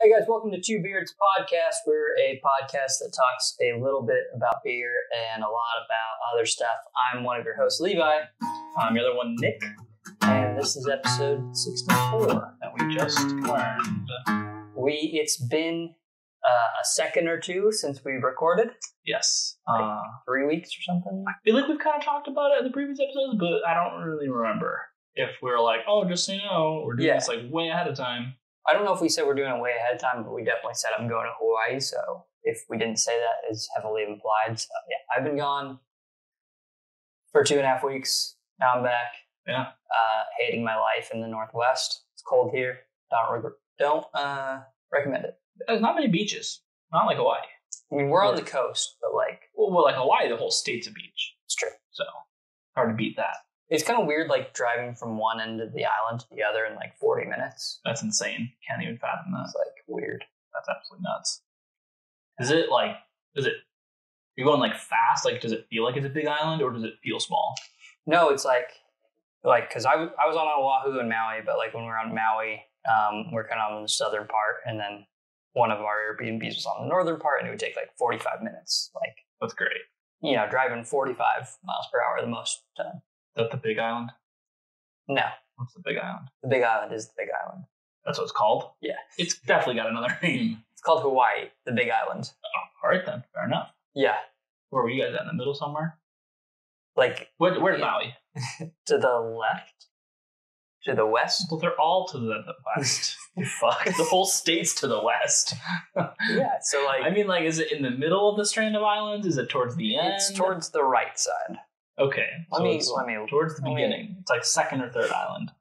Hey guys, welcome to Two Beards Podcast. We're a podcast that talks a little bit about beer and a lot about other stuff. I'm one of your hosts, Levi. I'm the other one, Nick. And this is episode 64 that we just learned. It's been a second or two since we recorded. Yes. 3 weeks or something. I feel like we've kind of talked about it in the previous episodes, but I don't really remember if we were like, oh, just so you know, we're doing this like way ahead of time. I don't know if we said we're doing it way ahead of time, but we definitely said I'm going to Hawaii. So if we didn't say that, it's heavily implied. So yeah, I've been gone for 2.5 weeks. Now I'm back. Yeah. Hating my life in the Northwest. It's cold here. Don't recommend it. There's not many beaches. Not like Hawaii. I mean, we're on the coast, but well, like Hawaii, the whole state's a beach. It's true. So hard to beat that. It's kind of weird, driving from one end of the island to the other in 40 minutes. That's insane. Can't even fathom that. It's weird. That's absolutely nuts. Is it you're going fast? Does it feel like it's a big island or does it feel small? No, it's because I was on Oahu and Maui, but when we were on Maui, we're kind of on the southern part, and then one of our Airbnbs was on the northern part, and it would take 45 minutes. That's great. Driving 45 miles per hour the most time. Is that the Big Island? No. What's the Big Island? The Big Island is the Big Island. That's what it's called? Yeah. It's definitely got another name. It's called Hawaii, the Big Island. Oh, all right then. Fair enough. Yeah. Where were you guys at? In the middle somewhere? Where's Maui? To the left? To the west? Well, they're all to the west. Fuck. The whole state's to the west. Yeah, so is it in the middle of the strand of islands? Is it towards the end? It's towards the right side. Okay. Let me towards the beginning. It's second or third island.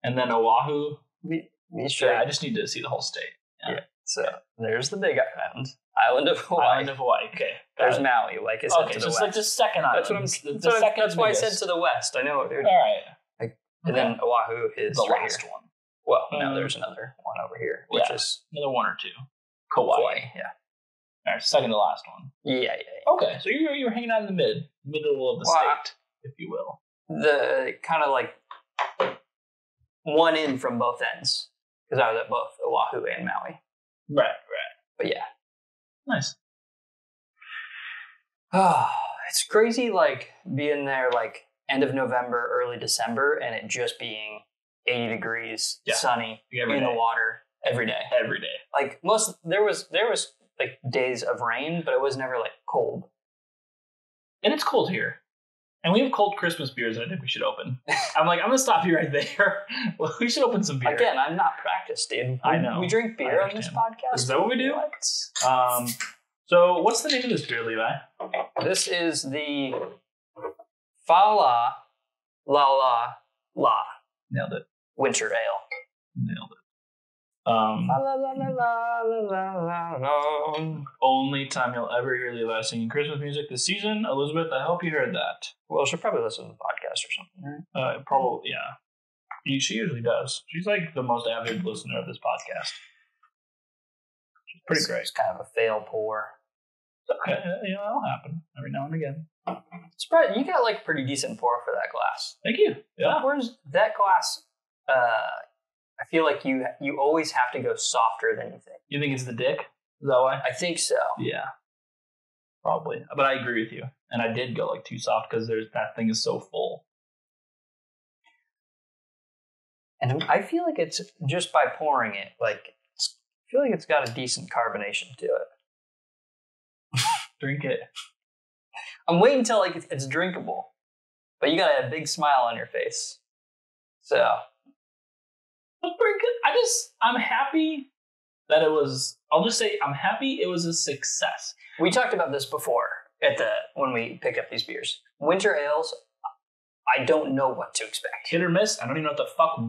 And then Oahu. I just need to see the whole state. Yeah. So there's the Big Island. Island of Hawaii. Island of Hawaii. Okay. There's Maui, to the west. So it's the second island. That's why I said to the west. I know, dude. All right. And then Oahu is the right last here. one. Well, no, there's another one over here, which is another one or two. Kauai. Yeah. All right, second to last one. Yeah. Okay, so you're hanging out in the middle of the state, if you will. The kind of one in from both ends, because I was at both Oahu and Maui. Right. But yeah. Nice. Oh, it's crazy, being there, end of November, early December, and it just being 80 degrees, sunny, in the water every day. Every day. There was days of rain, but it was never cold. And it's cold here. And we have cold Christmas beers that I think we should open. I'm going to stop you right there. Well, we should open some beer. Again, I'm not practiced, dude. I know. We drink beer on this podcast. Is that what we do? So what's the name of this beer, Levi? This is the Fa La La La. Nailed it. Winter Ale. Nailed it. La. Only time you'll ever hear Levi singing Christmas music this season. Elizabeth, I hope you heard that. Well, she'll probably listen to the podcast or something, right? Probably, yeah. She usually does. She's the most avid listener of this podcast. She's pretty great. It's kind of a fail pour. Okay, that'll happen every now and again. Surprise! You got pretty decent pour for that glass. Thank you. Yeah. Where's that glass? I feel like you always have to go softer than you think. You think it's the dick? Is that why? I think so. Yeah. Probably. But I agree with you. And I did go too soft because that thing is so full. And I feel like it's just by pouring it, I feel like it's got a decent carbonation to it. Drink it. I'm waiting until it's drinkable. But you got a big smile on your face. So that's pretty good. I'm happy that it was. I'll just say I'm happy it was a success. We talked about this before when we pick up these beers. Winter ales, I don't know what to expect. Hit or miss. I don't even know what the fuck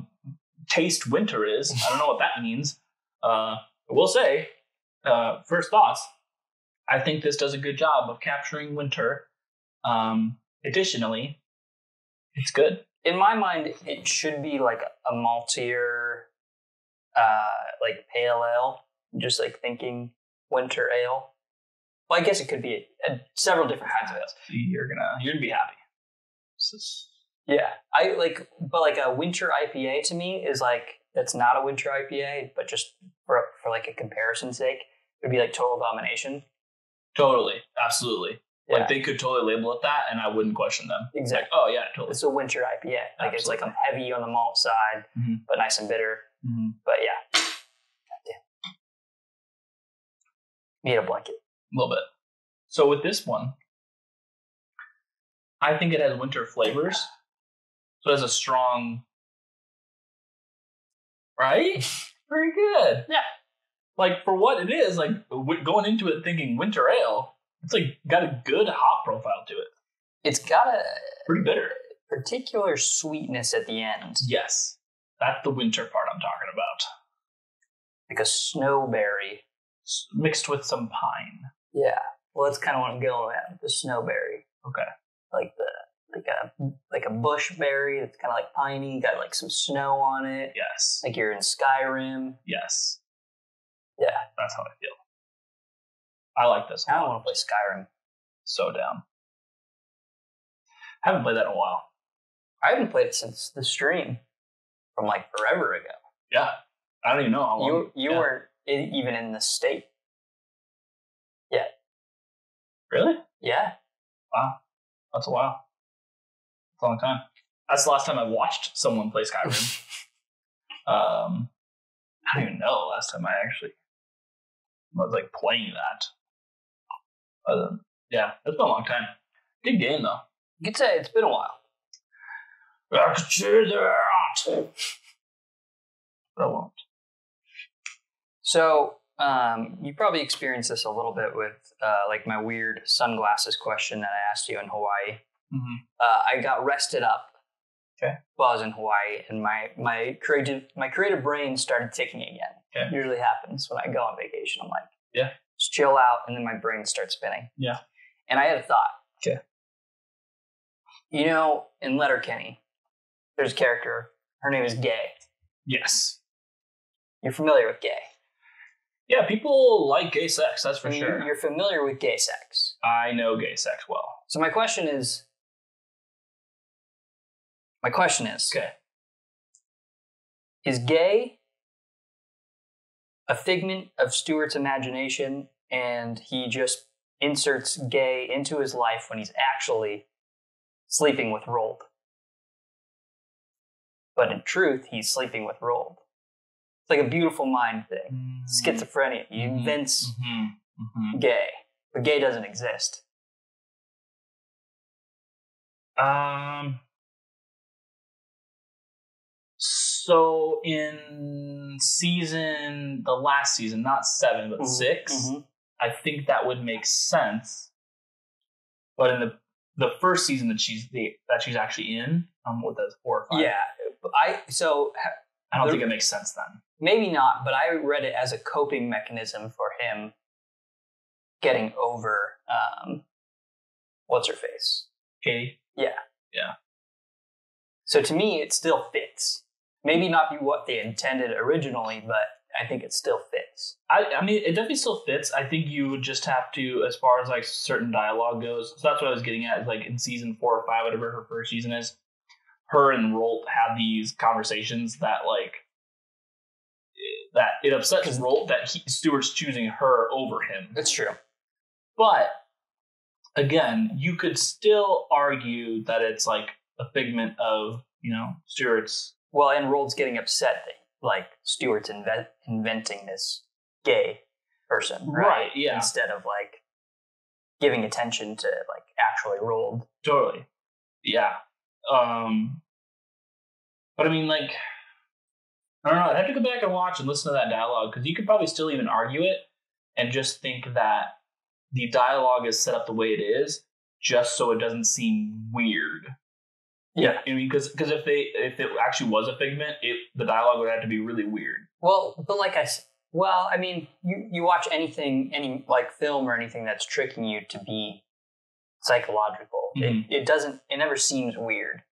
taste winter is. I don't know what that means. I will say, first thoughts. I think this does a good job of capturing winter. Additionally, it's good. In my mind, it should be a maltier, pale ale. Just thinking winter ale. Well, I guess it could be several different kinds of ales. You're gonna be happy. Yeah, but a winter IPA to me is that's not a winter IPA, but just for for like a comparison's sake, it would be like Total Domination. Totally. Absolutely. Yeah. Like they could totally label it that and I wouldn't question them. Exactly. Like, oh yeah, totally. It's a winter IPA. Like it's like heavy on the malt side, but nice and bitter. But yeah. Goddamn. Need a blanket. A little bit. So with this one, I think it has winter flavors. So it has a strong, right? Very good. Yeah. Like for what it is, like going into it thinking winter ale, it's like got a good hop profile to it. It's got a pretty bitter, particular sweetness at the end. Yes, that's the winter part I'm talking about. Like a snowberry mixed with some pine. Yeah, well, that's kind of what I'm going at. The snowberry. Okay. Like a bush berry that's kind of like piney, got like some snow on it. Yes. Like you're in Skyrim. Yes. Yeah. That's how I feel. I like this. I don't want to play Skyrim. So down. Haven't played that in a while. I haven't played it since the stream from like forever ago. Yeah. I don't even know how long. You weren't even in the state yet. Really? Yeah. Wow. That's a while. That's a long time. That's the last time I watched someone play Skyrim. I don't even know the last time I actually was like playing that. Yeah, it's been a long time. Good game though. You could say it's been a while. I could say that. But I won't. So, you probably experienced this a little bit with like my weird sunglasses question that I asked you in Hawaii. I got rested up while I was in Hawaii, and my creative brain started ticking again. It usually happens when I go on vacation. I'm like, just chill out, and then my brain starts spinning. Yeah. And I had a thought. Okay. You know, in Letterkenny, there's a character. Her name is Gay. Yes. You're familiar with Gay. Yeah, people like gay sex, that's for sure. You're familiar with gay sex. I know gay sex well. So my question is, okay, is Gay a figment of Stuart's imagination and he just inserts Gay into his life when he's actually sleeping with Rold? But in truth, he's sleeping with Rold. It's like a beautiful mind thing. Schizophrenia. He invents Gay, but Gay doesn't exist. So in the last season, not 7, but 6, I think that would make sense. But in the first season that she's actually in, what that's 4 or 5. Yeah, I don't think it makes sense then. Maybe not, but I read it as a coping mechanism for him getting over what's her face? Katie? Yeah. Yeah. So to me, it still fits. Maybe not be what they intended originally, but I think it still fits. I mean, it definitely still fits. I think you would just have to, as far as like certain dialogue goes, so that's what I was getting at, is like in season 4 or 5, whatever her first season is, her and Rolt have these conversations that like, that it upsets Rolt that Stuart's choosing her over him. It's true. But again, you could still argue that it's like a figment of, Stuart's. Well, and Rold's getting upset that like Stuart's inventing this gay person, right? Yeah. Instead of like giving attention to like actually Rold. Totally. Yeah. But I mean, like, I don't know. I'd have to go back and watch and listen to that dialogue, because you could probably still even argue it and just think that the dialogue is set up the way it is just so it doesn't seem weird. Yeah. I mean, because if it actually was a figment, the dialogue would have to be really weird. Well, but like I mean, you watch any like film or anything that's tricking you to be psychological. It never seems weird.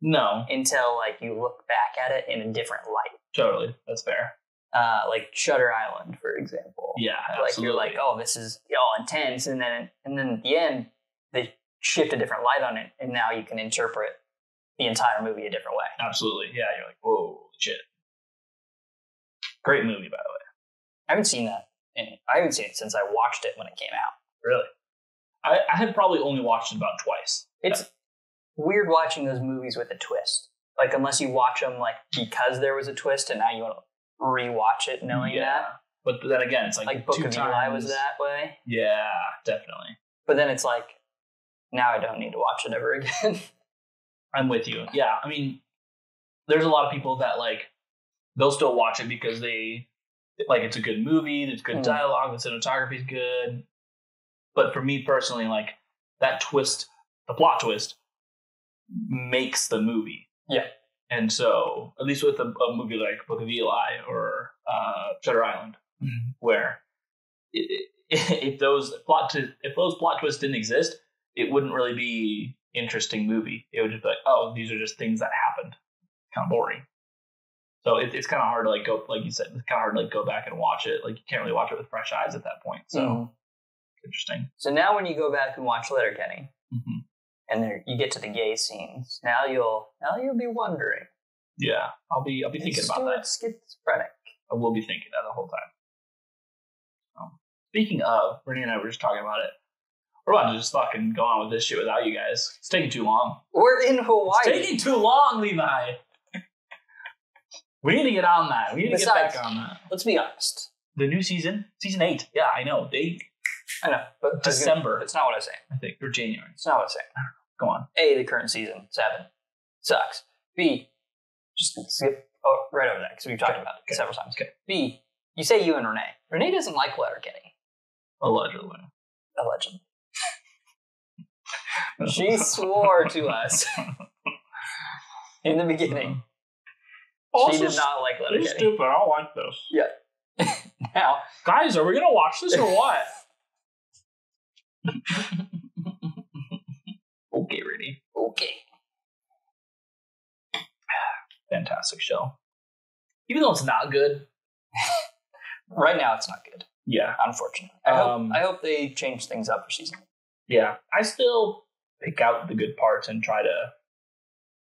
No. Until like you look back at it in a different light. Totally. That's fair. Like Shutter Island, for example. Yeah, absolutely. Like you're like, oh, this is all intense, and then at the end they shift a different light on it, and now you can interpret the entire movie a different way. Absolutely. Yeah, you're like, whoa, shit. Great movie, by the way. I haven't seen that. I haven't seen it since I watched it when it came out. Really? I had probably only watched it about twice. It's weird watching those movies with a twist. Like, unless you watch them like because there was a twist, and now you want to rewatch it knowing that. But then again, it's like Book of Eli was that way. Yeah, definitely. But then it's like, now I don't need to watch it ever again. I'm with you. Yeah, I mean, there's a lot of people that like they'll still watch it because they like it's a good movie. There's good dialogue. The cinematography is good. But for me personally, like that twist, the plot twist, makes the movie. Yeah. And so, at least with a movie like Book of Eli or Shutter Island, where if those plot twists didn't exist, it wouldn't really be interesting movie. It would just be like, oh, these are just things that happened. Kind of boring. So it's kind of hard to like go, like you said, it's kind of hard to like go back and watch it. Like you can't really watch it with fresh eyes at that point. So interesting. So now when you go back and watch Letterkenny, and there you get to the gay scenes, now you'll be wondering. Yeah, I'll be thinking about that. Schizophrenic. I will be thinking that the whole time. Speaking of, Brittany and I were just talking about it. We're about to just fucking go on with this shit without you guys. It's taking too long. We're in Hawaii. It's taking too long, Levi. We need to get on that. We need to get back on that. Let's be honest. The new season 8. Yeah, I know. I know, but December. It's not what I was saying. I think, or January. It's not what I was saying. Go on. A, the current season 7 sucks. B, just skip right over that because we've talked about it several times. Okay. B, you say you and Renee. Renee doesn't like Letterkenny. Allegedly. She swore to us in the beginning. She did not like Letterkenny. It's stupid. I don't like this. Yeah. Now, guys, are we gonna watch this or what? Okay, ready. Okay. Fantastic show. Even though it's not good. Right now, it's not good. Yeah. Unfortunately. I hope they change things up for season 8. Yeah. I still pick out the good parts and try to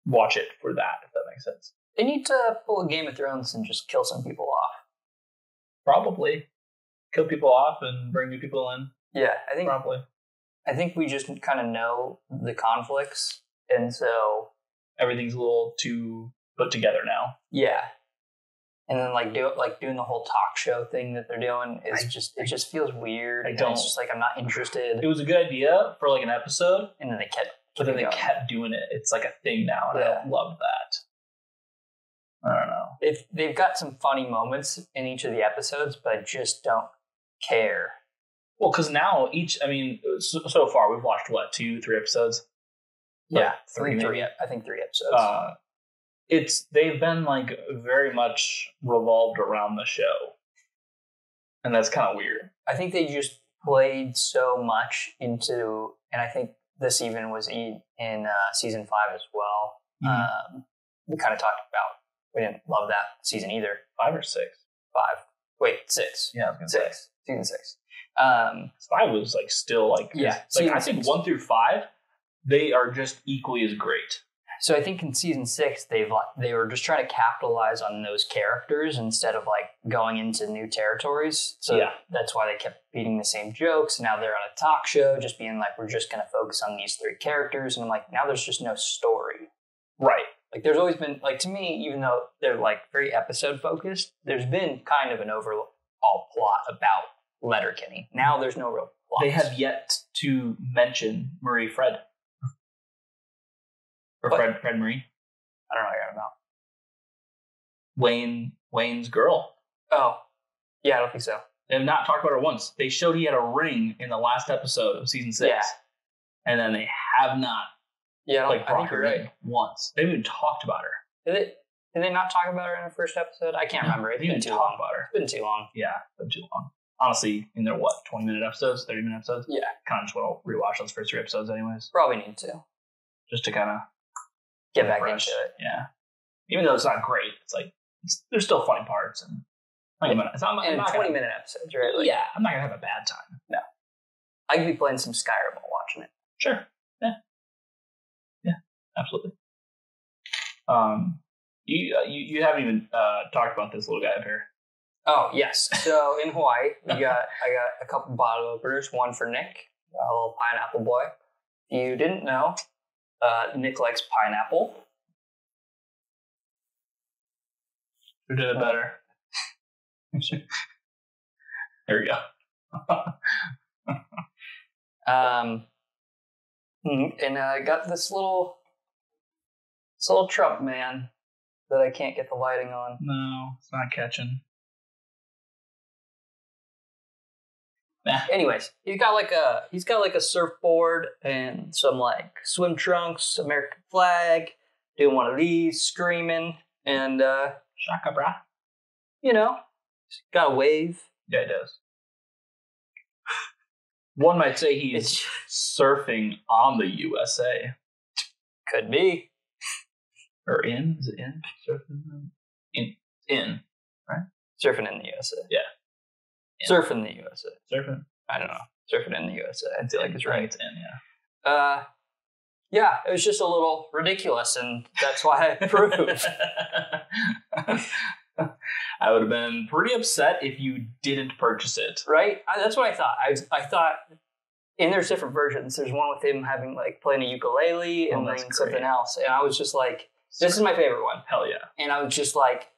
watch it for that, if that makes sense. They need to pull a Game of Thrones and just kill some people off. Probably. Kill people off and bring new people in. Yeah, I think we just kind of know the conflicts, and so everything's a little too put together now. Yeah, and then doing the whole talk show thing that they're doing is it just feels weird. It's just like I'm not interested. It was a good idea for like an episode, and then they kept doing it. It's like a thing now, and I love that. I don't know. They've got some funny moments in each of the episodes, but I just don't care. Well, because now so far we've watched 2-3 episodes. Yeah, three. I think 3 episodes. They've been like very much revolved around the show, and that's kind of weird. I think they just played so much into, and I think this even was in season 5 as well. We kind of talked about. We didn't love that season either. 5 or 6? 5. Wait, 6. Yeah, I was gonna say. Season 6. 5 was like still like I think 1 through 5 they are just equally as great. So I think in season 6 they were just trying to capitalize on those characters instead of like going into new territories. So that's why they kept beating the same jokes. Now they're on a talk show, just being like, we're just going to focus on these 3 characters, and I'm like, now there's just no story. Right. Like there's always been, like, to me, even though they're like very episode focused, there's been kind of an overall plot about Letterkenny. Now there's no real plot. They have yet to mention Marie Fred. Or Fred Marie. I don't know what you're about. Wayne's girl. Oh. Yeah, I don't think so. They have not talked about her once. They showed he had a ring in the last episode of season 6. Yeah. And then they have not I brought think her you're right. in once. They haven't even talked about her. Did they not talk about her in the first episode? I can't remember. It's been too long. About her. It's been too long. Yeah, it's been too long. Honestly, in their 20-minute episodes, 30-minute episodes? Yeah. Kind of just want to rewatch those first 3 episodes anyways. Probably need to. Just to kind of get back into it. Yeah. Even though it's not great, it's like, there's still funny parts. And 20-minute episodes, right? Like, yeah, I'm not going to have a bad time. No. I could be playing some Skyrim while watching it. Sure. Yeah. Yeah, absolutely. You haven't even talked about this little guy up here. Oh, yes. So in Hawaii, I got a couple bottle openers. One for Nick, a little pineapple boy. If you didn't know, Nick likes pineapple. Who did it better? There we go. And I got this little Trump man that I can't get the lighting on. No, it's not catching. Anyways, he's got like a surfboard and some like swim trunks, American flag, doing one of these, screaming, and Shaka bra. you know, got a wave. Yeah, it does. One might say he's surfing on the USA. Could be. Or in? Is it in? Surfing? In. Right? Surfing in the USA. Yeah. Surfing the USA. Surfing? I don't know. Surfing in the USA. I feel like it's right. It's in, yeah. Yeah, it was just a little ridiculous, and that's why I approved. I would have been pretty upset if you didn't purchase it. Right? That's what I thought. I thought, and there's different versions. There's one with him having like playing a ukulele and then something else, and I was just like, this is my favorite one. Hell yeah. And I was just like,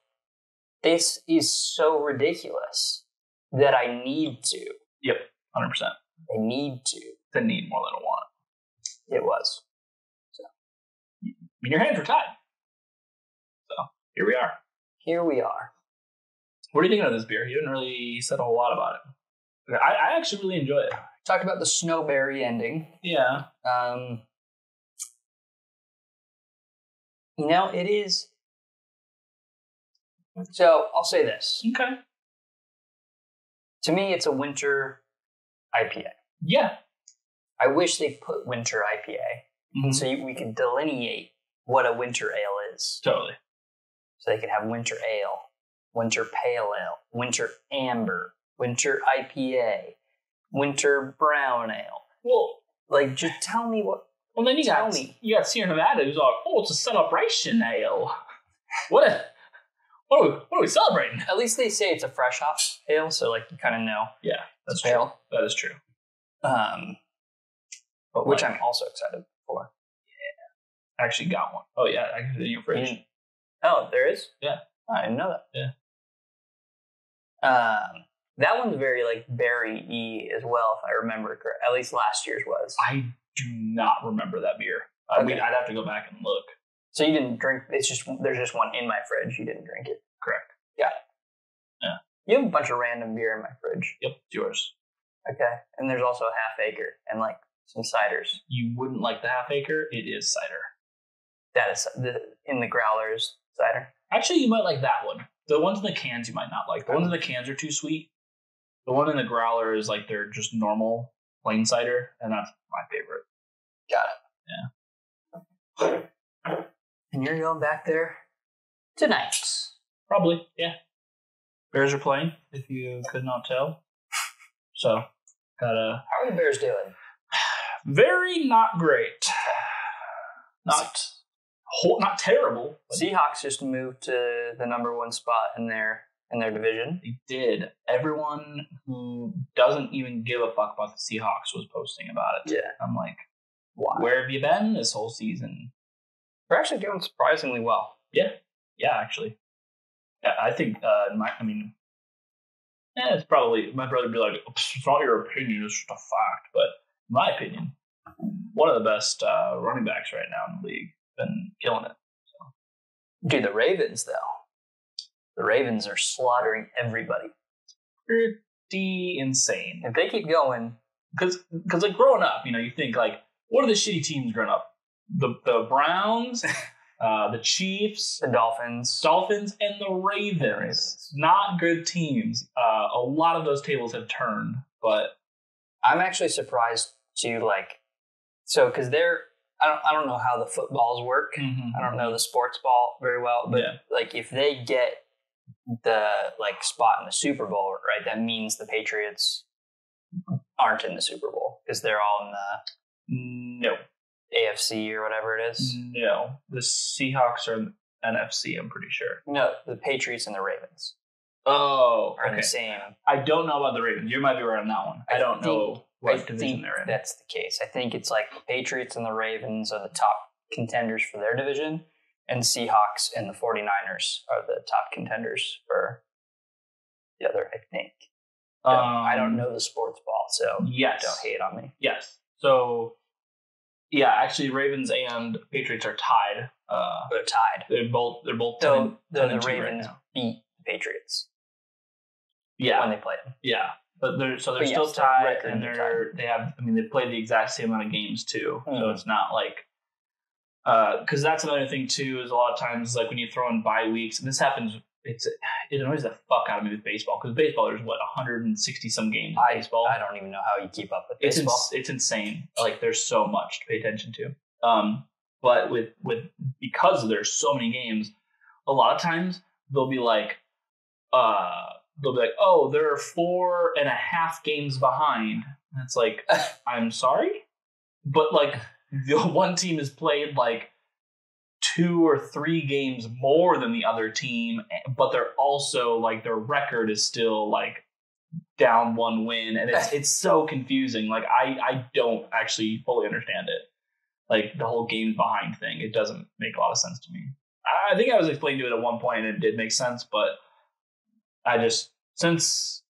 this is so ridiculous that I need to. Yep, 100%. I need to. It's a need more than a want. It was. So. I mean, your hands were tied. So, here we are. Here we are. What are you thinking of this beer? You didn't really said a whole lot about it. I actually really enjoy it. Talked about the snowberry ending. Yeah. You know, it is. So, I'll say this. Okay. To me, it's a winter IPA. Yeah. I wish they put winter IPA so we could delineate what a winter ale is. Totally. So they could have winter ale, winter pale ale, winter amber, winter IPA, winter brown ale. Well, like, just tell me what. Well, then you got Sierra Nevada who's like, oh, it's a celebration ale. What are we celebrating? At least they say it's a fresh hop ale, so like you kind of know. Yeah, that's true. Ale. That is true. But which I'm also excited for. Yeah, I actually got one. Oh yeah, I got it in your fridge. Oh, there is? Yeah, I didn't know that. Yeah. That one's very like berry-y as well, if I remember correct. At least last year's was. I do not remember that beer. Okay. I'd have to go back and look. So you didn't drink? There's just one in my fridge. You didn't drink it. Correct. Got it. Yeah. You have a bunch of random beer in my fridge. Yep, it's yours. Okay, and there's also a half acre and like some ciders. You wouldn't like the half acre. It is cider. That is in the growlers cider. Actually, you might like that one. The ones in the cans you might not like. The ones in the cans are too sweet. The one in the growler is like they're just normal plain cider, and that's my favorite. Got it. Yeah. And you're going back there tonight. Probably, yeah. Bears are playing, if you could not tell. So, gotta... How are the Bears doing? Very not great. Not terrible. Seahawks just moved to the number one spot in their division. They did. Everyone who doesn't even give a fuck about the Seahawks was posting about it. Yeah. I'm like, why? Where have you been this whole season? They're actually doing surprisingly well. Yeah. Yeah, actually. Yeah, I think, it's probably, my brother would be like, it's not your opinion, it's just a fact. But in my opinion, one of the best running backs right now in the league. Been killing it. So. Dude, the Ravens, though. The Ravens are slaughtering everybody. Pretty insane. If they keep going. Because like, growing up, you think, like, what are the shitty teams growing up? The Browns, the Chiefs, the Dolphins, and the Ravens. Not good teams. A lot of those tables have turned, but I'm actually surprised to because they're I don't know how the footballs work. Mm-hmm. I don't know the sports ball very well, but if they get the spot in the Super Bowl, right, that means the Patriots aren't in the Super Bowl because they're all in the AFC or whatever it is. No, the Seahawks are NFC. I'm pretty sure. No, the Patriots and the Ravens. Oh, are in okay. the same. I don't know about the Ravens. You might be right on that one. I don't know what division they're in. That's the case. I think it's like the Patriots and the Ravens are the top contenders for their division, and Seahawks and the 49ers are the top contenders for the other, I think. I don't know the sports ball, so yes. don't hate on me. Yes. So, yeah, actually, Ravens and Patriots are tied. They're tied. They're both So 10 the and 2 Ravens right now. beat the Patriots Yeah, when they played them. yeah, but they're still yes, tied, record and they're they played the exact same amount of games too. So it's not like because that's another thing too is a lot of times like when you throw in bye weeks, and this happens. It annoys the fuck out of me with baseball because baseball there's 160 some games in baseball. I don't even know how you keep up with baseball. It's insane. Like there's so much to pay attention to. But with because there's so many games, a lot of times they'll be like, oh, they're 4.5 games behind. And it's like, I'm sorry, but like the one team has played like 2 or 3 games more than the other team, but they're also like their record is still like down 1 win, and it's so confusing. Like I don't actually fully understand it. Like the whole games behind thing, it doesn't make a lot of sense to me. I think I was explaining to it at one point, and it did make sense, but I just since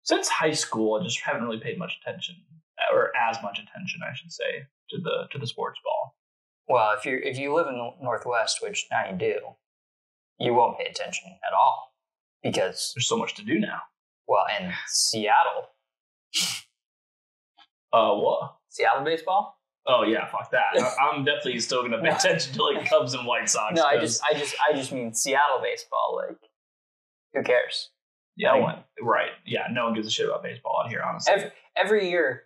high school, I just haven't really paid much attention, or as much attention, I should say, to the sports ball. Well, if you live in the Northwest, which now you do, you won't pay attention at all because there's so much to do now. Well, in Seattle. What? Seattle baseball? Oh yeah, fuck that. I'm definitely still gonna pay attention to like Cubs and White Sox. No, I just mean Seattle baseball. Like, who cares? Yeah, right. Yeah, no one gives a shit about baseball out here, honestly. Every year,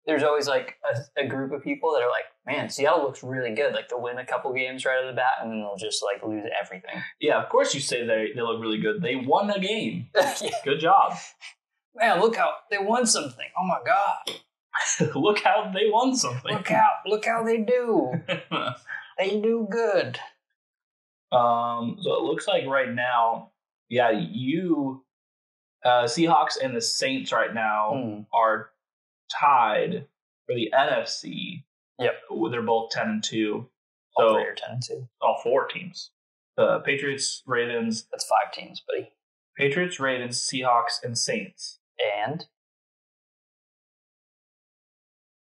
there's always like a group of people that are like, man, Seattle looks really good. Like they'll win a couple games right out of the bat, and then they'll just like lose everything. Yeah, of course you say they look really good. They won a game. Yeah. Good job. Man, look how they won something. Oh my God. Look how they won something. Look how they do. They do good. So it looks like right now, yeah, Seahawks and the Saints right now are tied for the NFC. Yep. They're both 10 and 2. All 3 are 10 and 2. All 4 teams. The Patriots, Ravens. That's 5 teams, buddy. Patriots, Ravens, Seahawks, and Saints. And?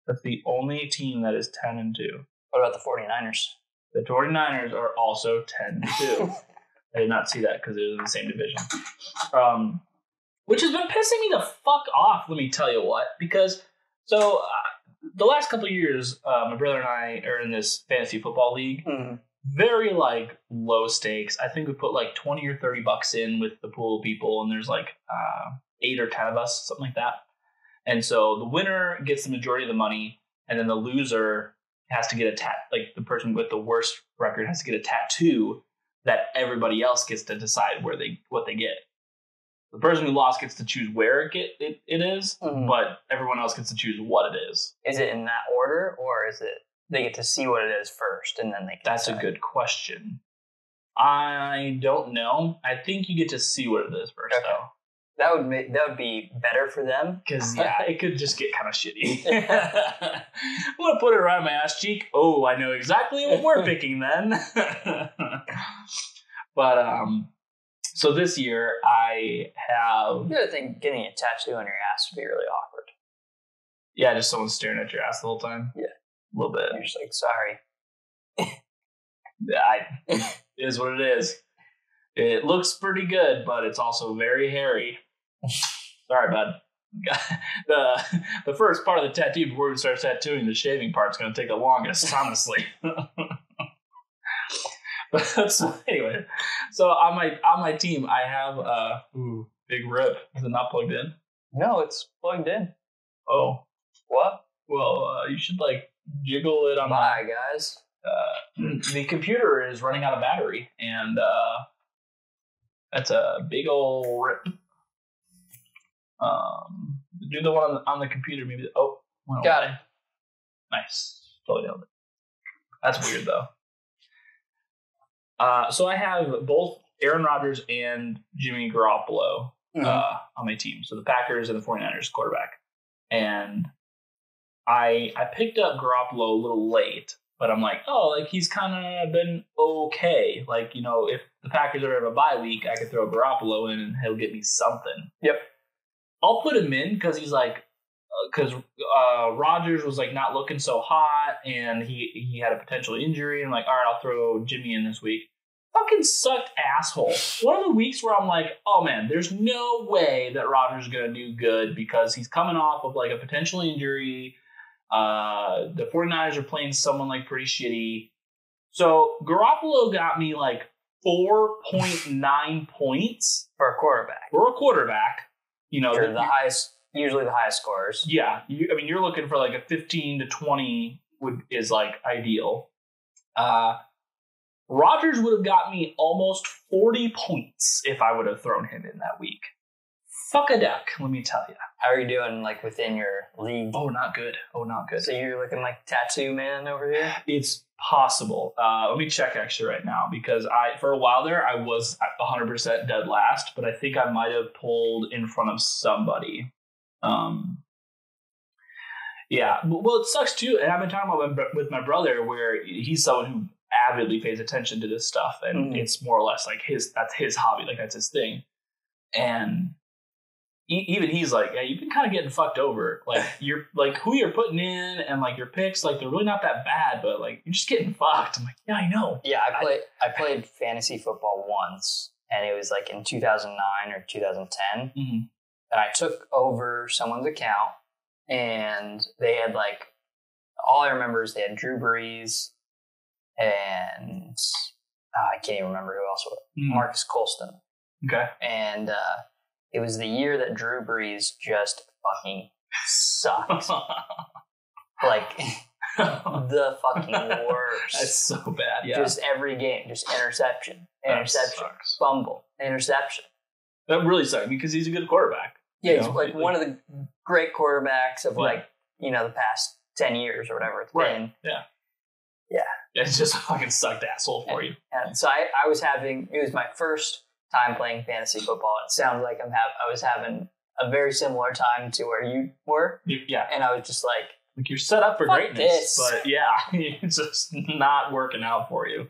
That's the only team that is 10 and 2. What about the 49ers? The 49ers are also 10 and 2. I did not see that because they're in the same division. Which has been pissing me the fuck off, let me tell you what. Because, the last couple of years, my brother and I are in this fantasy football league. Mm-hmm. Very, like, low stakes. I think we put, like, $20 or $30 in with the pool of people, and there's, like, 8 or 10 of us, something like that. And so the winner gets the majority of the money, and then the loser has to get like, the person with the worst record has to get a tattoo that everybody else gets to decide what they get. The person who lost gets to choose where it is, but everyone else gets to choose what it is. Is it in that order, or is it they get to see what it is first and then they can That's decide? a good question. I don't know. I think you get to see what it is first, Okay. though. That would be better for them. Because, yeah, it could just get kind of shitty. I'm going to put it around my ass cheek. Oh, I know exactly what we're picking then. But, so this year I have... The other thing, getting a tattoo on your ass would be really awkward. Yeah, just someone staring at your ass the whole time. Yeah. A little bit. You're just like, sorry. It is what it is. It looks pretty good, but it's also very hairy. Sorry, bud. The first part of the tattoo before we start tattooing, the shaving part's going to take the longest, honestly. So anyway, so on my team, I have big rip. Is it not plugged in? No, it's plugged in. Oh, what? Well, you should like jiggle it on. Bye, guys. The computer is running out of battery, and that's a big old rip. Do the one on the computer, maybe. Oh, got it. Nice, totally nailed it. That's weird though. So I have both Aaron Rodgers and Jimmy Garoppolo on my team. So the Packers and the 49ers quarterback. And I picked up Garoppolo a little late, but I'm like, he's kind of been okay. Like, if the Packers ever have a bye week, I could throw Garoppolo in and he'll get me something. Yep. I'll put him in because he's like, because Rodgers was like not looking so hot and he had a potential injury. And I'm like, all right, I'll throw Jimmy in this week. Fucking sucked asshole. One of the weeks where I'm like, oh man, there's no way that Rodgers is going to do good because he's coming off of like a potential injury. The 49ers are playing someone like pretty shitty. So Garoppolo got me like 4.9 points for a quarterback. They're the highest, usually the highest scores. Yeah. You're looking for like a 15 to 20 is like ideal. Rodgers would have got me almost 40 points if I would have thrown him in that week. Fuck a duck, let me tell you. How are you doing, like, within your league? Oh, not good. So you're looking like Tattoo Man over here? It's possible. Let me check actually right now because for a while there, I was 100% dead last, but I think I might have pulled in front of somebody. Yeah, well, it sucks too. And I've been talking about with my brother where he's someone who avidly pays attention to this stuff, and it's more or less like that's his hobby, like that's his thing. And even he's like, yeah, you've been kind of getting fucked over. Like you're like who you're putting in and like your picks, like they're really not that bad, but like you're just getting fucked. I'm like, yeah, I know. Yeah, I played fantasy football once, and it was like in 2009 or 2010, and I took over someone's account, and they had like all I remember is they had Drew Brees. And I can't even remember who else was Marcus Colston. Okay. And it was the year that Drew Brees just fucking sucked. Like, the fucking worst. That's so bad, yeah. Just every game, just interception, fumble, interception. That really sucked because he's a good quarterback. Yeah, he's like one of the great quarterbacks of the past 10 years or whatever it's been. Yeah. Yeah. It's just a fucking sucked asshole for you. And so I was it was my first time playing fantasy football. It sounds like I was having a very similar time to where you were. Yeah. And I was just like you're set up for greatness, this. But yeah, it's just not working out for you.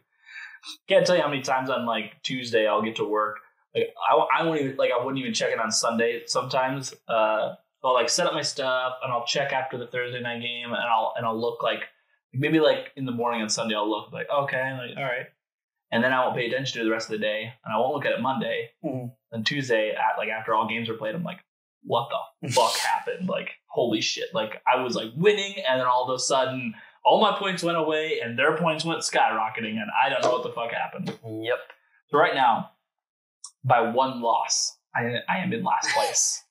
Can't tell you how many times on like Tuesday I'll get to work. Like I wouldn't even check it on Sunday sometimes. I'll like set up my stuff and I'll check after the Thursday night game and I'll look like maybe like in the morning on Sunday, I'll look like, okay, like, all right. And then I won't pay attention to it the rest of the day. And I won't look at it Monday. Then Tuesday, after all games are played, I'm like, what the fuck happened? Like, holy shit. Like, I was like winning. And then all of a sudden, all my points went away and their points went skyrocketing. And I don't know what the fuck happened. Yep. So right now, by one loss, I am in last place.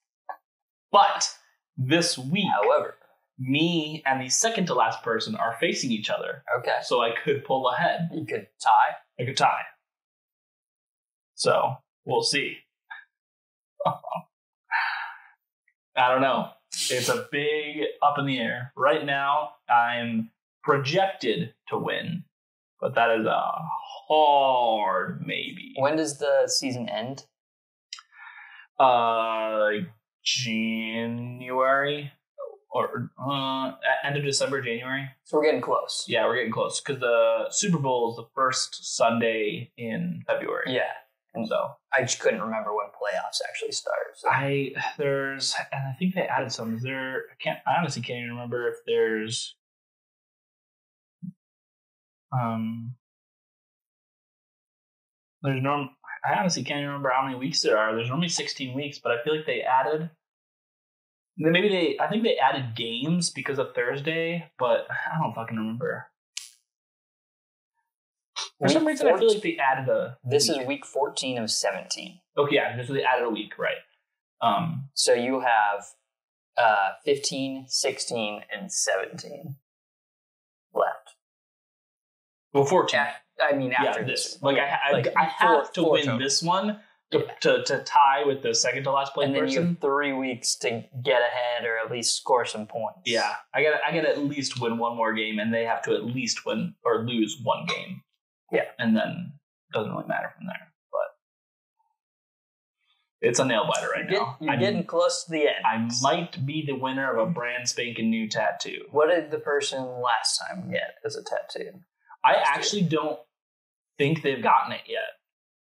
But this week, however, me and the second to last person are facing each other. Okay. So I could pull ahead. You could tie. I could tie. So we'll see. I don't know. It's a big up in the air. Right now, I'm projected to win, but that is a hard maybe. When does the season end? January. Or end of December, January. So we're getting close. Yeah, we're getting close because the Super Bowl is the first Sunday in February. Yeah, and so I just couldn't remember when playoffs actually start. So. I think they added some. I honestly can't even remember if there's I honestly can't even remember how many weeks there are. There's only 16 weeks, but I feel like they added. I think they added games because of Thursday, but I don't fucking remember. For some reason, I feel like they added a. This is week 14 of 17. Okay, yeah, so they added a week, right? So you have 15, 16, and 17 left. Well, 14. I mean, after this, like I have to win this one. To tie with the second to last place person. And then you have 3 weeks to get ahead or at least score some points. Yeah. I gotta at least win one more game and they have to at least win or lose one game. Yeah. And then it doesn't really matter from there. It's a nail biter now. You're getting close to the end. I might be the winner of a brand spanking new tattoo. What did the person last time get as a tattoo? I actually don't think they've gotten it yet.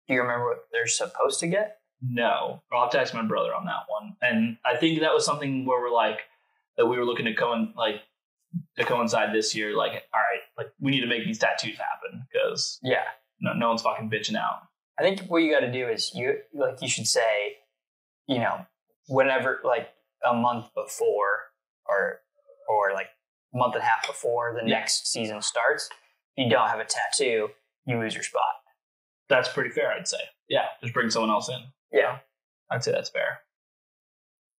Do you remember what they're supposed to get? No. I'll have to ask my brother on that one. And I think that was something where that we were looking to coincide this year. Like, all right, like we need to make these tattoos happen because no one's fucking bitching out. I think what you got to do is you should say, whenever like a month before or like a month and a half before the next season starts, if you don't have a tattoo, you lose your spot. That's pretty fair, I'd say. Yeah, just bring someone else in. Yeah. I'd say that's fair.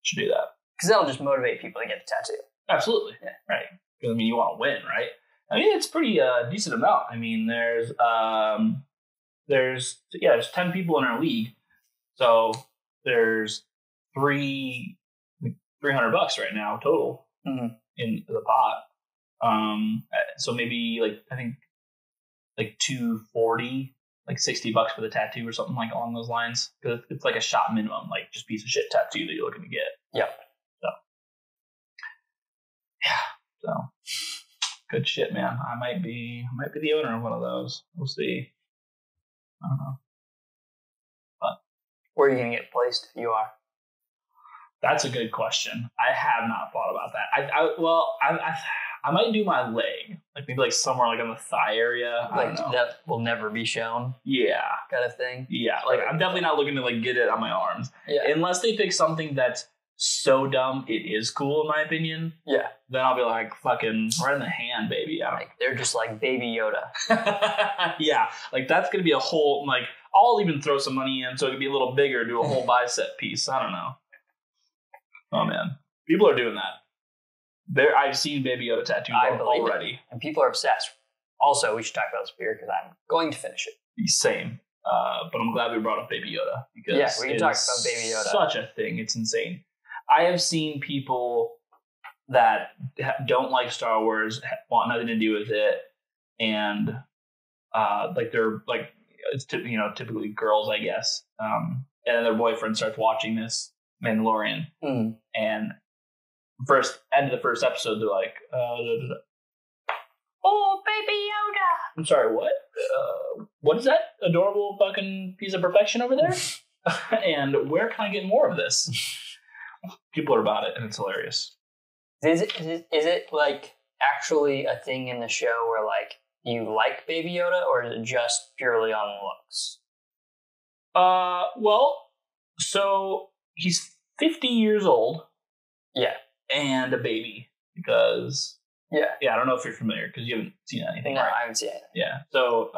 Should do that. Because that'll just motivate people to get the tattoo. Absolutely. Yeah. Right. Because, I mean, you want to win, right? I mean, it's pretty decent amount. I mean, there's 10 people in our league. So there's $300 right now total in the pot. So maybe I think $240, like $60 for the tattoo or something like along those lines. Because it's like a shot minimum, like just piece of shit tattoo that you're looking to get. Yep. So good shit, man. I might be the owner of one of those. We'll see. I don't know. But where are you gonna get placed if you are? That's a good question. I have not thought about that. I might do my leg, like maybe like somewhere like on the thigh area. Like that will never be shown. Yeah, kind of thing. Yeah, like I'm definitely not looking to like get it on my arms. Yeah, unless they pick something that's so dumb it is cool in my opinion. Yeah, then I'll be like fucking right in the hand, baby. They're just like Baby Yoda. Yeah, like that's gonna be a whole like I'll even throw some money in so it could be a little bigger, do a whole bicep piece. I don't know. Oh man, people are doing that. I've seen Baby Yoda tattoos already, and people are obsessed. Also, we should talk about this beer because I'm going to finish it. Same, but I'm glad we brought up Baby Yoda because we can talk about Baby Yoda. Such a thing, it's insane. I have seen people that don't like Star Wars, want nothing to do with it, and like they're like it's typically girls, I guess, and then their boyfriend starts watching this Mandalorian, and end of the first episode, they're like, "Oh, Baby Yoda!" I'm sorry, what? What is that adorable fucking piece of perfection over there? And where can I get more of this? People are about it, and it's hilarious. Is it like actually a thing in the show where like you like Baby Yoda, or is it just purely on looks? Well, so he's 50 years old. Yeah. And a baby because I don't know if you're familiar because you haven't seen anything. No, right? I haven't seen it. Yeah. So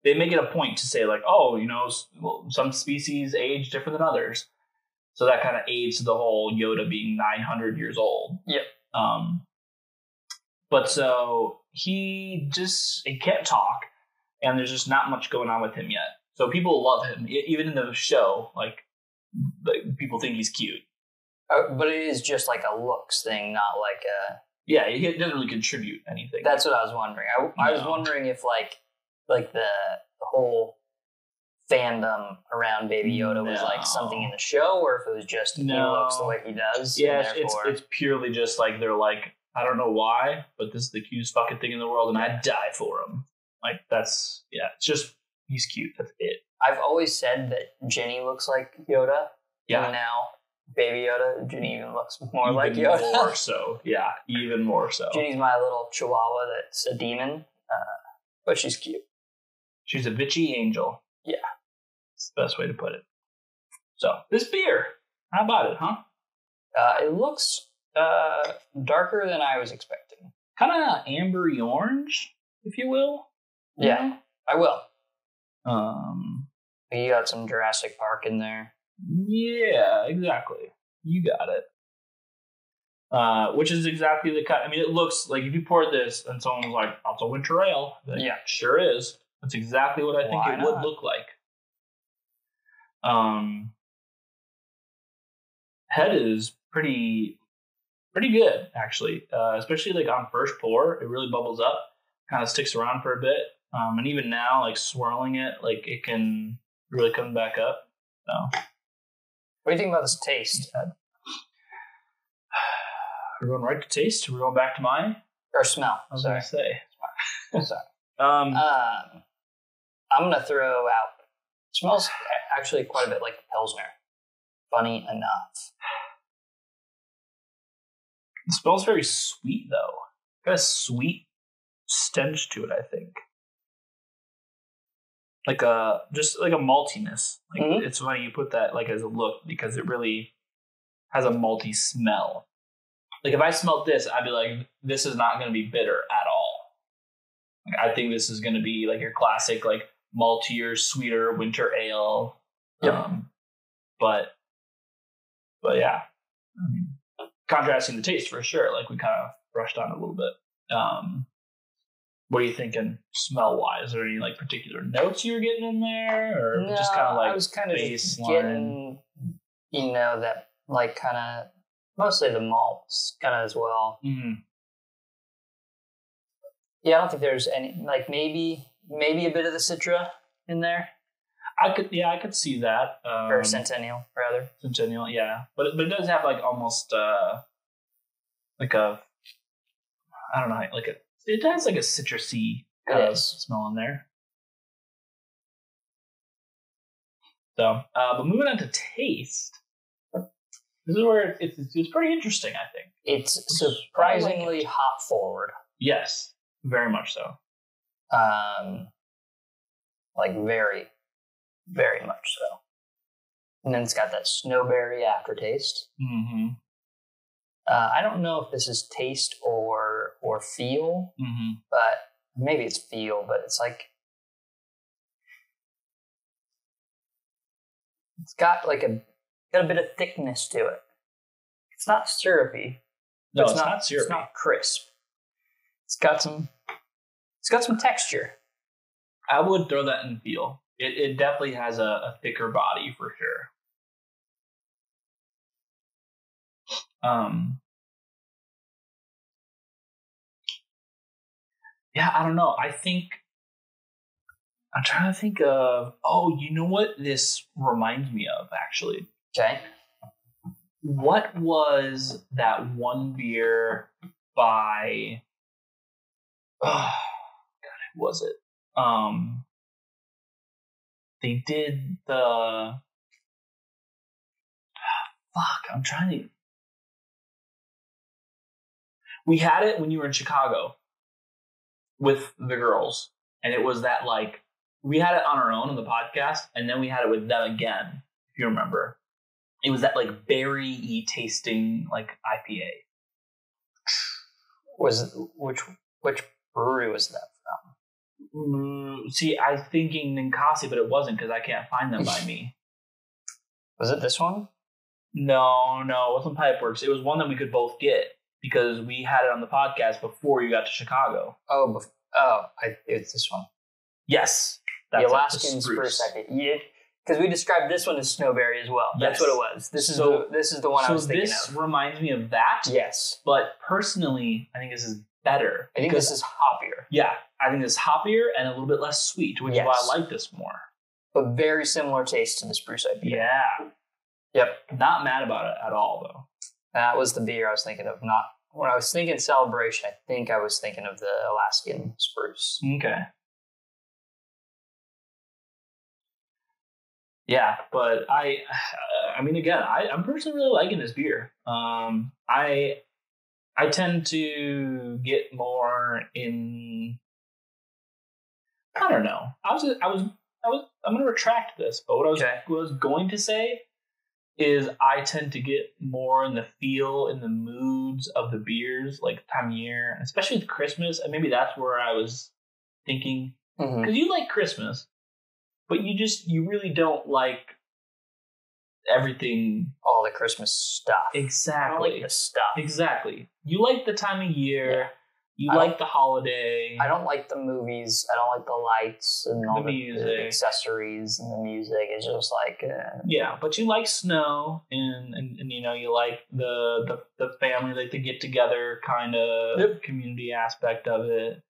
they make it a point to say like, oh, some species age different than others. So that kind of aids to the whole Yoda being 900 years old. Yep. But so he can't talk, and there's just not much going on with him yet. So people love him, even in the show. Like people think he's cute. But it is just like a looks thing, not like a... Yeah, he doesn't really contribute anything. That's what I was wondering. I was wondering if like the whole fandom around Baby Yoda was like something in the show, or if it was just he looks the way he does. Yeah, it's purely just like they're like, I don't know why, but this is the cutest fucking thing in the world, and I'd die for him. Like it's just he's cute. That's it. I've always said that Jenny looks like Yoda. Yeah. And now Baby Yoda, Jenny even looks more like Yoda. Even more so. Yeah, even more so. Jenny's my little chihuahua that's a demon, but she's cute. She's a bitchy angel. Yeah. It's the best way to put it. So, this beer, how about it, huh? It looks darker than I was expecting. Kind of ambery orange, if you will. Yeah, I will. You got some Jurassic Park in there. Yeah, exactly. You got it. Which is exactly the kind. I mean, it looks like if you poured this and someone was like, "That's a winter ale." Like, yeah, sure is. That's exactly what I think it would look like. Head is pretty good actually, especially like on first pour. It really bubbles up, kind of sticks around for a bit, and even now, like swirling it, like it can really come back up. So. What do you think about this taste? We're going right to taste. We're going back to mine. Or smell. I was going to say. Sorry. Um, I'm going to throw out. Smells actually quite a bit like Pilsner. Funny enough. It smells very sweet, though. Got a sweet stench to it, I think. Just like a maltiness. Like It's funny you put that like as a look because it really has a malty smell. Like if I smelled this, I'd be like, this is not going to be bitter at all. Like, I think this is going to be like your classic like maltier, sweeter winter ale. Yep. But yeah, contrasting the taste for sure. Like we kind of brushed on it a little bit. What are you thinking smell wise? Are there any like particular notes you were getting in there, or No, just kind of like I was kind of just baseline? getting, that like kind of mostly the malts kind of as well. Mm-hmm. Yeah, I don't think there's any like maybe a bit of the Citra in there. I could see that. Or Centennial, rather. Centennial, yeah, but it does have like almost like a, I don't know, like it has like a citrusy kind of smell in there. So, but moving on to taste, this is where it's pretty interesting. I think it's surprisingly hop forward. Yes, very much so. Like very, very much so. And then it's got that snowberry aftertaste. Mm-hmm. I don't know if this is taste or feel, but maybe it's feel. But it's like it's got like a bit of thickness to it. It's not syrupy. No, it's not syrupy. It's not crisp. It's got some texture. I would throw that in feel. It definitely has a thicker body for sure. Yeah, I don't know. I'm trying to think of, you know what this reminds me of, actually? Okay. What was that one beer by, God, who was it? They did the, I'm trying to, we had it when you were in Chicago with the girls, and it was that like, we had it on our own on the podcast, and then we had it with them again, if you remember. It was that like berry-y tasting like IPA. Which brewery was that from? See, I was thinking Ninkasi, but it wasn't because I can't find them by me. Was it this one? No, it wasn't Pipeworks. It was one that we could both get because we had it on the podcast before you got to Chicago. It's this one. Yes. The Alaskan Spruce IPA. Yeah, because we described this one as snowberry as well. That's what it was. This is the one I was thinking of. So this reminds me of that. Yes. But personally, I think this is better. I think this is hoppier. Yeah. I think this is hoppier and a little bit less sweet, which is why I like this more. But very similar taste to the Spruce IPA. Yeah. Yep. Not mad about it at all, though. That was the beer I was thinking of. Not when I was thinking Celebration, I think I was thinking of the Alaskan Spruce. Okay. Yeah, but I mean, again, I'm personally really liking this beer. I tend to get more in. I don't know. I'm going to retract this, but what I was going to say is I tend to get more in the feel, in the moods of the beers, like time of year, especially with Christmas. And maybe that's where I was thinking, because you like Christmas, but you really don't like everything. All the Christmas stuff. Exactly. I don't like the stuff. Exactly. You like the time of year. Yeah. You like the holiday. I don't like the movies. I don't like the lights and all the accessories and the music. It's just like yeah, but you like snow and you like the family, like the get together kind of community aspect of it.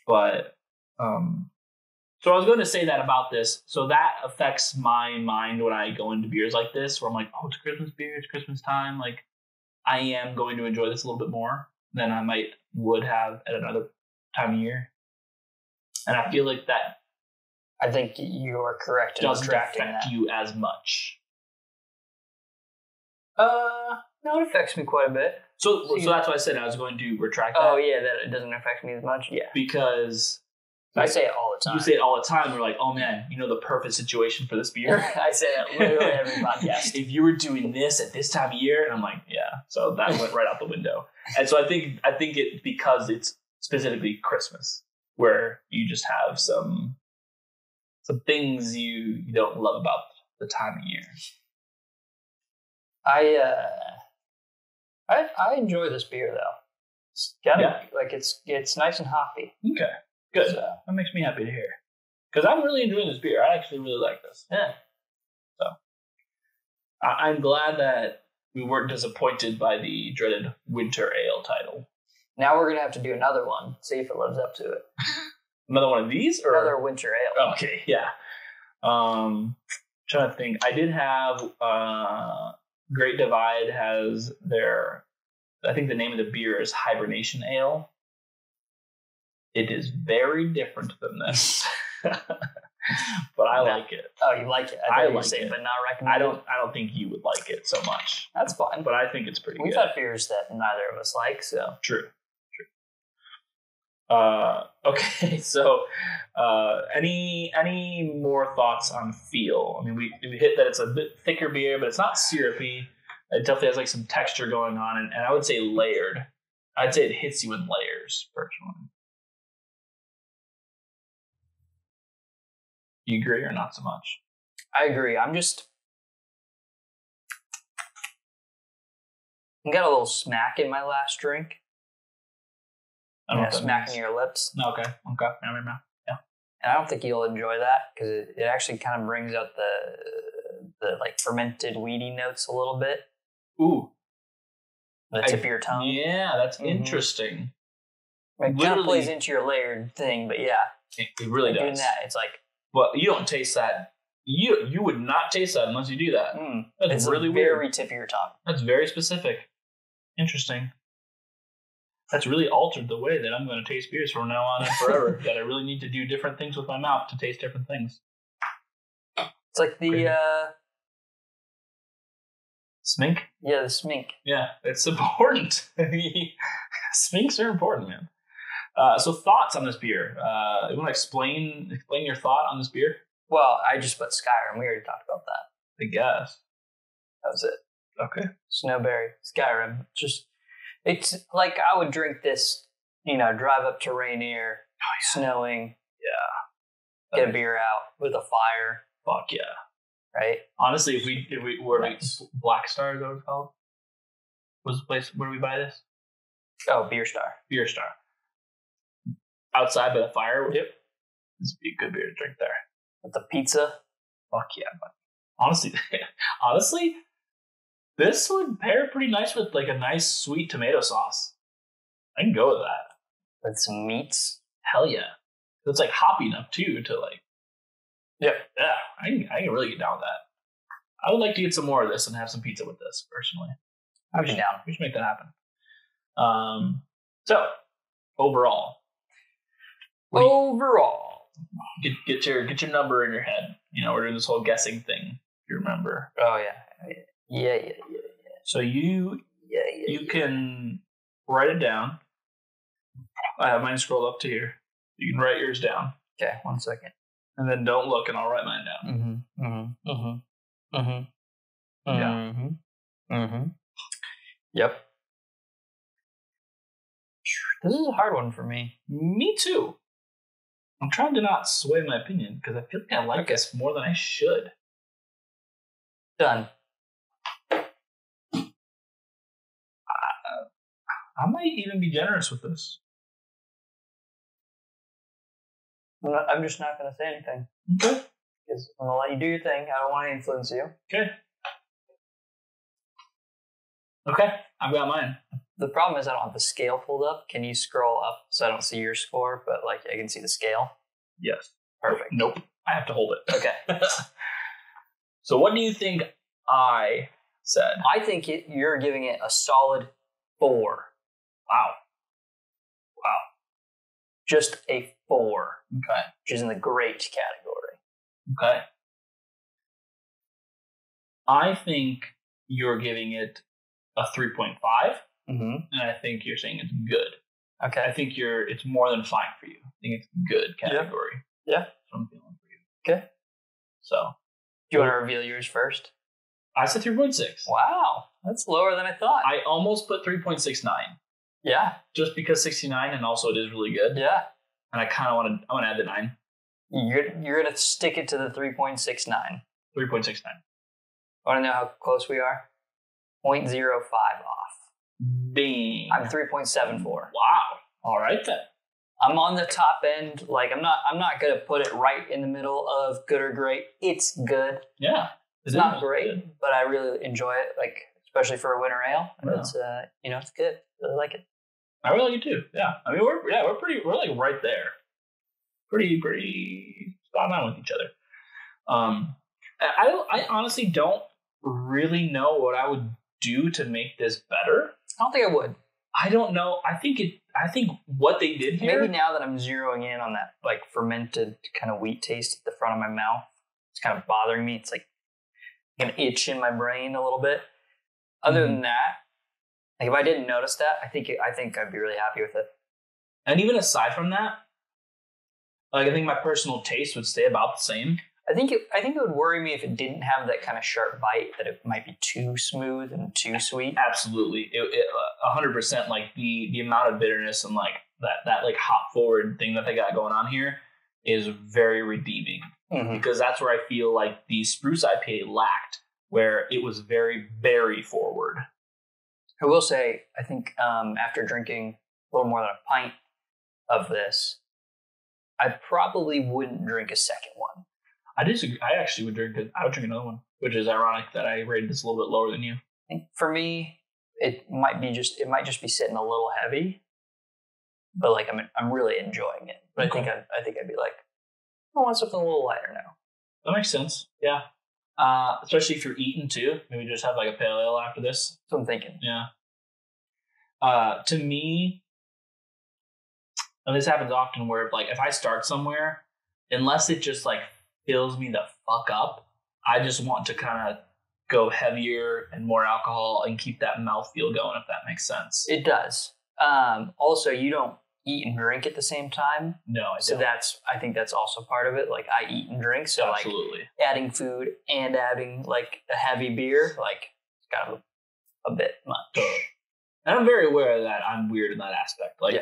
But so So I was going to say that about this. So that affects my mind when I go into beers like this, where I'm like, oh, it's Christmas beer, it's Christmas time. Like, I am going to enjoy this a little bit more than I would have at another time of year. And I feel like that I think you are correct in doesn't retracting affect that. you as much. No, it affects me quite a bit. So that's why I said I was going to retract that. Oh yeah, that it doesn't affect me as much. Yeah, Because I say it all the time. you say it all the time. We're like, oh man, you know the perfect situation for this beer? I say it literally every podcast. If you were doing this at this time of year, and I'm like, yeah. So that went right out the window. And so I think it because it's specifically Christmas, where you just have some things you don't love about the time of year. I enjoy this beer though. It's nice and hoppy. Okay, good. So, that makes me happy to hear. Because I'm really enjoying this beer. I actually really like this. yeah. So I'm glad that we weren't disappointed by the dreaded winter ale title. Now we're gonna have to do another one. See if it lives up to it. Another one of these, or Another winter ale. Okay, yeah. Trying to think. I did have Great Divide has their. I think the name of the beer is Hibernation Ale. It is very different than this, but I like it. Oh, you like it? I you like say, it. but not recommend. I don't think you would like it so much. That's fine. But I think it's pretty We've good. had beers that neither of us like, so True. Okay, so any more thoughts on feel? I mean, we hit that it's a bit thicker beer, but it's not syrupy. It definitely has like some texture going on, and I would say layered. I'd say it hits you in layers, personally. You agree or not so much? I agree. I got a little smack in my last drink. I don't know what that smacking means. your lips. Okay. Yeah. And I don't think you'll enjoy that because it actually kind of brings out the like fermented weedy notes a little bit. Ooh. The tip of your tongue. Yeah, that's interesting. It kind of Literally- plays into your layered thing, but yeah. It really Doing does. that, it's like, Well, you don't taste that. You would not taste that unless you do that. That's it's really the weird. very tip of your tongue. That's very specific. Interesting. That's really altered the way that I'm going to taste beers from now on and forever. That I really need to do different things with my mouth to taste different things. It's like the, Smink? the smink. Yeah, it's important. Sminks are important, man. So thoughts on this beer? You want to explain your thought on this beer? Well, I just put Skyrim. We already talked about that. I guess. That was it. Okay. Snowberry, Skyrim. It's like I would drink this, drive up to Rainier, snowing. Yeah. Get a beer out with a fire, Fuck yeah. right? Honestly, if we were Black Star, is that what it's called? Was the place where we buy this? Oh, Beer Star. Beer Star. Outside by the fire. Yep. This would be a good beer to drink there. With the pizza. Fuck yeah. But honestly, this would pair pretty nice with like a nice sweet tomato sauce. I can go with that. With some meats. Hell yeah. It's like hoppy enough too to like. Yeah. Yeah. I can really get down with that. I would like to get some more of this and have some pizza with this personally. I'd be down. We should make that happen. So overall, get your number in your head. We're doing this whole guessing thing. If you remember. Oh yeah. So you can write it down. I have mine scrolled up to here. You can write yours down. Okay, 1 second. And then don't look, and I'll write mine down. Yep. This is a hard one for me. Me too. I'm trying to not sway my opinion because I feel like I like this more than I should. Done. I might even be generous with this. I'm just not going to say anything. Okay. Because I'm going to let you do your thing. I don't want to influence you. Okay. I've got mine. The problem is I don't have the scale pulled up. Can you scroll up so I don't see your score, but like I can see the scale? Yes. Perfect. Nope. I have to hold it. Okay. So what do you think I said? I think you're giving it a solid 4. Wow. Just a 4. Okay. Which is in the great category. Okay. I think you're giving it a 3.5, Mm-hmm. and I think you're saying it's good. Okay. I think it's more than fine for you. I think it's good category. Yeah. That's what I'm feeling for you. Okay. So. Do you want to reveal yours first? I said 3.6. Wow. That's lower than I thought. I almost put 3.69. Yeah. Just because 69, and also it is really good. Yeah. And I kind of want to add the 9. You're going to stick it to the 3.69. 3.69. Want to know how close we are? 0.05 off. Dang. I'm 3.74. Wow. All right then. I'm on the top end. Like I'm not gonna put it right in the middle of good or great. It's good. Yeah. It's not great, but I really enjoy it. Like especially for a winter ale. Yeah. It's it's good. I really like it. I really like it too. Yeah. I mean we're like right there. Pretty spot on with each other. I honestly don't really know what I would do to make this better. I don't think I would. I don't know. I think what they did here. Maybe now that I'm zeroing in on that like fermented kind of wheat taste at the front of my mouth, it's kind of bothering me. It's like an itch in my brain a little bit. Other than that, like if I didn't notice that, I think I'd be really happy with it. And even aside from that, like I think my personal taste would stay about the same. I think it would worry me if it didn't have that kind of sharp bite, that it might be too smooth and too sweet. Absolutely, 100%. Like the amount of bitterness and like that like hop forward thing that they got going on here is very redeeming, because that's where I feel like the Spruce IPA lacked, where it was very berry forward. I will say, I think after drinking a little more than a pint of this, I probably wouldn't drink a second one. I disagree. I actually would drink it. I would drink another one, which is ironic that I rated this a little bit lower than you. I think for me, it might just be sitting a little heavy, but like I'm really enjoying it. But Okay. I think I'd be like, I want something a little lighter now. That makes sense. Yeah. Especially if you're eating too. Maybe just have like a pale ale after this. That's what I'm thinking. Yeah. To me, and this happens often where like if I start somewhere, unless it just like fills me the fuck up, I just want to kind of go heavier and more alcohol and keep that mouthfeel going, if that makes sense. It does. Also, you don't eat and drink at the same time. No, I So don't. I think that's also part of it. Like I eat and drink, so Absolutely. like adding food and adding like a heavy beer, like it's kind of a bit much. Totally. And I'm very aware of that. I'm weird in that aspect. Like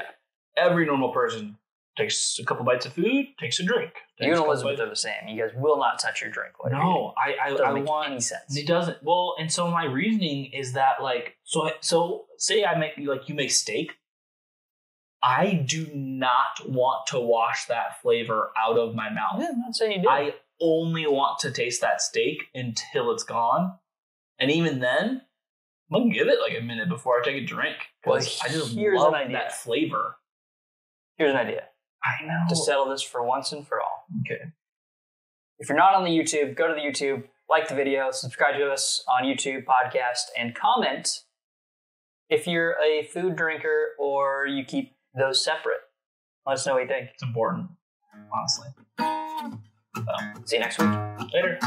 every normal person takes a couple bites of food, takes a drink. You and Elizabeth are the same. You guys will not touch your drink. No, I want any sense. It doesn't. Well, and so my reasoning is that like so say I make like you make steak. I do not want to wash that flavor out of my mouth. Yeah, I'm not saying you do. I only want to taste that steak until it's gone, and even then, I'm gonna give it like a minute before I take a drink. Well, I just here's love an idea. that flavor. Here's an idea I know. to settle this for once and for all. Okay. If you're not on the YouTube, go to the YouTube, like the video, subscribe to us on YouTube podcast, and comment if you're a food drinker or you keep those separate. Let us know what you think. It's important, honestly. See you next week. Later.